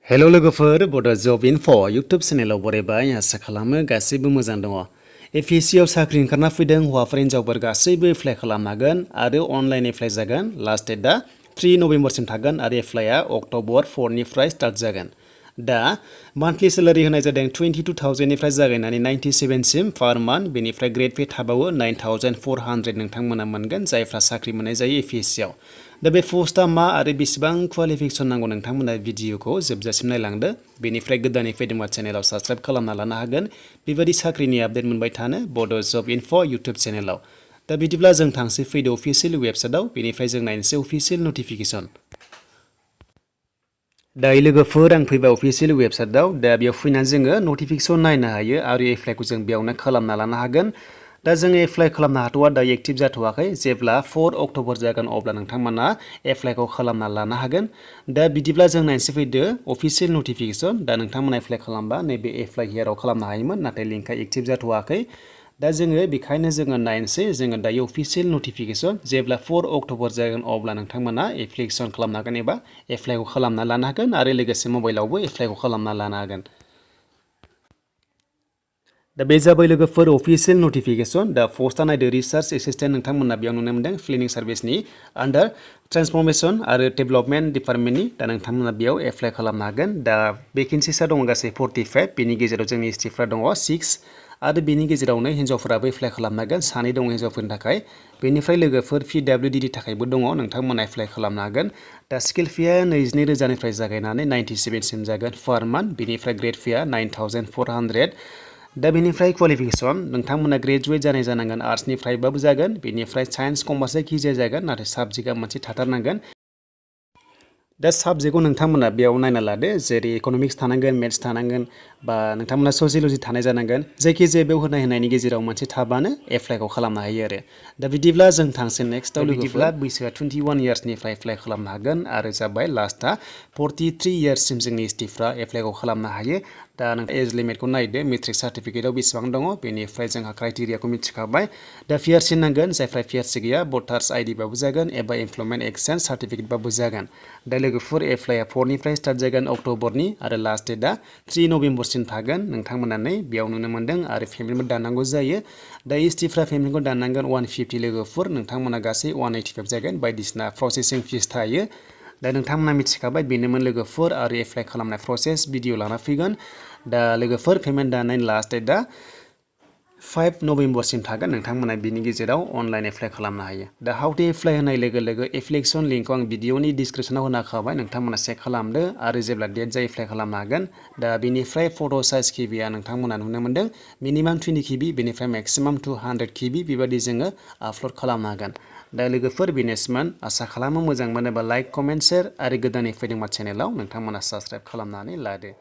Hello लोगोफोर बड' जब info YouTube चेनेलाव बरायबाय आसा खालामो गासैबो मोजां दङ। APSC आव साख्रि ओंखारना फैदों हौवाफोर हिनजावफोर गासैबो एप्लाइ खालामनो हागोन आरो अनलाइन एप्लाइ जागोन। लास्ट डेटआ 3 नभेम्बरसिम थागोन आरो एप्लाइआ अक्ट'बर 4 निफ्राय स्टार्ट जागोन। दा मान्थलि सेलारि होनाय जादों 22,000 निफ्राय जागायनानै 97 सिम पार मान्थ। बेनिफ्राय ग्रेड पे थाबावो 9,400 नोंथांमोना मोनगोन जायफ्रा साख्रि मोननाय जायो APSC आव। दा बे पस्टआ मा आरो बेसेबां क्वालिफिकेसन नांगौ नोंथांमोना भिडिअखौ जोबजासिम नायलांदो। बेनिफ्राय गोदानै फैदोंबा चेनेलाव साबस्क्राइब खालामना लानो हागोन बेबायदि साख्रिनि आपडेट मोनबाय थानो बड' जब इनफो इउटुब चेनेलाव। दा बिदिब्ला जों थांसै फैदो अफिसियेल वेबसाइटआव, बेनिफ्राय जों नायनोसै अफिसियेल नटिफिकेसन। दायो लोगोफोर आं फैबाय अफिसियेल वेबसाइटआव। दा बेयाव फैनानै जोङो नटिफिकेसन नायनो हायो आरो एप्लाइखौ जों बेयावनो खालामना लानो हागोन। दा जोङो एप्लाइ खालामनो हाथ'वा, दायो एक्टिभ जाथ'वाखै। जेब्ला 4 अक्ट'बर जागोन अब्ला नोंथांमोना एप्लाइखौ खालामना लानो हागोन। दा बिदिब्ला जों नायनोसै फैदो अफिसियेल नटिफिकेसन। दा नोंथांमोना एप्लाइ खालामबा नैबे एप्लाइ हियाराव खालामनो हायोमोन, नाथाय लिंकआ एक्टिभ जाथ'वाखै। दा जोङो बेखायनो जोङो नायनोसै, जोङो दायो अफिसियेल नटिफिकेसन जेब्ला 4 अक्ट'बर जागोन अब्ला नोंथांमोना एप्लिकेसन खालामनो हागोन एबा एप्लाइखौ खालामना लानो हागोन आरो लोगोसे मबाइलावबो एप्लाइखौ खालामना लानो हागोन। दा बे जाबाय लोगोफोर अफिसियेल नटिफिकेसन। दा पस्टआ नायदो रिसार्च एसिस्टेन्ट नोंथांमोना बेयाव नुनो मोनदों क्लिनिक सार्भिसनि आन्डार ट्रान्सफरमेसन आरो डेभेलपमेन्ट डिपार्टमेन्टनि। दा नोंथांमोना बेयाव एप्लाइ खालामनो हागोन। दा भेकेन्सिसा दङ गासै 45, बेनि गेजेराव जोंनि एसटिफ्रा दङ 6 आरो बेनि गेजेरावनो हिन्जावफोराबो एप्लाइ खालामनो हागोन, 2 दङ हिन्जावफोरनि थाखाय। बेनिफ्राय लोगोफोर PWDनि थाखायबो दङ, नोंथांमोना एप्लाइ खालामनो हागोन। दा स्केल फेया 22,000निफ्राय जागायनानै 97 सिम जागोन पार मान्थ। बेनिफ्राय ग्रेड फेया 9,400। दा बेनिफ्राय क्वालिफिकेसन नोंथांमोना ग्रेजुवेट जानाय जानांगोन, आर्ट्सनिफ्रायबाबो जागोन। बेनिफ्राय साइन्स कमार्स जायखिजाया जागोन, नाथाय साबजेक्टआ मोनसे थाथारनांगोन। दा साबजेक्टखौ नोंथांमोना बेयाव नायना लादो, जेरै इक'नमिक्स थानांगोन, मेथ्स थानांगोन, बा नोंथांमोना ससियल'जि थानाय जानांगोन। जायखिजाया बेयाव होनायनि गेजेराव मोनसे थाबानो एप्लाइखौ खालामनो हायो आरो। दा बिदिब्ला जों थांसै नेक्स्टआव। बिदिब्ला बैसोआ 21 इयार्सनिफ्राय एप्लाइ खालामनो हागोन आरो जाबाय लास्टआ 43 इयार्ससिम जोंनि एसटिफ्रा एप्लाइखौ खालामनो हायो। दा नोंथां एज लिमिटखौ नायदो, मेट्रिक सार्टिफिकेटआव बेसेबां दङ। बेनिफ्राय जोंहा क्राइटेरियाखौ मिथिखाबाय। दा पिआरसि नांगोन, जायफ्रा पिआरसि गैया भटार्स आइडिबाबो जागोन एबा एमप्लयमेन्ट एक्सचेन्ज सार्टिफिकेटबाबो जागोन। दा लोगोफोर एप्लाइआ 4 निफ्राय स्टार्ट जागोन अक्ट'बरनि आरो लास्ट डेटआ 3 नभेम्बरसिम थागोन। नोंथांमोना नै बेयाव नुनो मोन्दों आरो फेमिलिबो दाननांगौ जायो। दा एसटिफ्रा फेमिलिखौ दाननांगोन 150 लोगोफोर, नोंथांमोना गासै 185 जागोन। बायदिसिना प्रसेसिं फिस थायो। दा नोंथांमोना मिथिखाबाय बेनोमोन लोगोफोर, आरो एप्लाइ खालामनाय प्रसेस भिडिअ लाना फैगोन। दा लोगोफोर पेमेन्ट दानायनि लास्ट डेटआ 5 नभेम्बरसिम थागोन। नोंथांमोना बिनि गेजेराव अनलाइन एप्लाइ खालामनो हायो। दा हाउ टु एप्लाइ होनाय लोगो लोगो एप्लिकेसन लिंकखौ आं भिडिअनि डिसक्रिपसनाव होना होखाबाय, नोंथांमोना चेक खालामदो आरो जेब्ला डेट जायो एप्लाइ खालामनो हागोन। दा बेनिफ्राय फट' साइज केबिआ नोंथांमोना नुनो मोन्दों मिनिमाम 20 KB, बेनिफ्राय मेक्सिमाम 200 KB बेबायदि जोङो आपल'ड खालामनो हागोन। दा लोगोफोर बेनोसैमोन, आसा खालामो मोजां मोनोबा लाइक, कमेन्ट, शेयार आरो गोदानै फैदोंबा चेनेलाव नोंथांमोना साबस्क्राइब खालामनानै लादो।